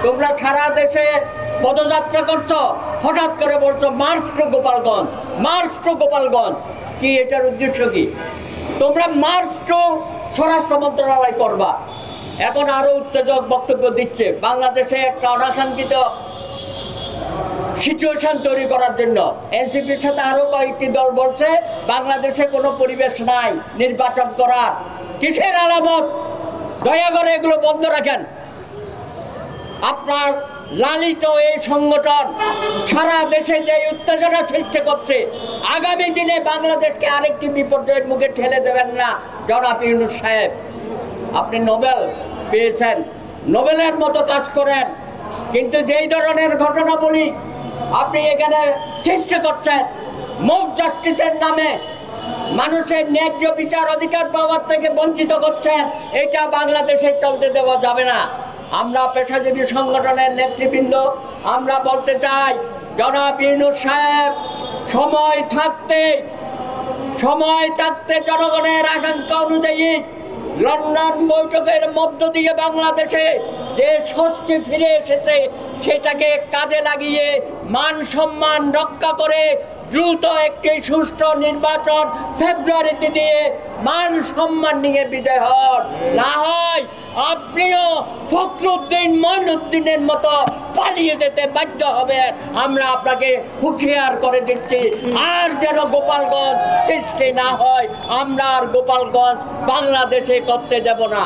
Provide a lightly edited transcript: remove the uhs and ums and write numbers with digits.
তোমরা সারা দেশে পদযাত্রা করছো, হঠাৎ করে বলছো march to Gopalganj, march to Gopalganj. কি এটার উদ্দেশ্য কি? তোমরা মার্চ টু স্বরাষ্ট্র মন্ত্রণালয় করবা। এখন আরো উত্তেজক বক্তব্য দিচ্ছে বাংলাদেশে একটা অনাকাঙ্ক্ষিত সিচুয়েশন তৈরি করার জন্য। এনসিপির সাথে আরো কয়েকটি দল বলছে বাংলাদেশে কোনো পরিবেশ নাই নির্বাচন করার। কিসের আলামত? দয়া করে এগুলো বন্ধ রাখেন। আপনার লালিত এই সংগঠন সারা দেশে যে উত্তেজনা সৃষ্টি করছে, আগামী দিনে বাংলাদেশকে আরেকটি বিপর্যয়ের মুখে ঠেলে দেবেন না জনাব ইউনূস সাহেব। আপনি নোবেল পেয়েছেন, নোবেলের মতো কাজ করেন, কিন্তু যেই ধরনের ঘটনাবলী আপনি এখানে সৃষ্টি করছেন, মুভ জাস্টিসের নামে মানুষের ন্যায্য বিচার অধিকার পাওয়ার থেকে বঞ্চিত করছেন, এটা বাংলাদেশে চলতে দেওয়া যাবে না। আমরা পেশাজীবী সংগঠনের নেতৃবৃন্দ আমরা বলতে চাই, জনাব ইউনূস সাহেব সময় থাকতে জনগণের আকাঙ্ক্ষা অনুযায়ী লন্ডন বৈঠকের মধ্য দিয়ে বাংলাদেশে যে স্বস্তি ফিরে এসেছে সেটাকে কাজে লাগিয়ে মান সম্মান রক্ষা করে দ্রুত একটি সুষ্ঠু নির্বাচন ফেব্রুয়ারিতে দিয়ে মান সম্মান নিয়ে বিদায় হন। না হয় আপনিও ফখরুদ্দিন মঈনুদ্দিনের মতো পালিয়ে যেতে বাধ্য হবেন। আমরা আপনাকে হুঁশিয়ার করে দিচ্ছি, আর যেন গোপালগঞ্জ সৃষ্টি না হয়। আমরা আর গোপালগঞ্জ বাংলাদেশে করতে দেব না।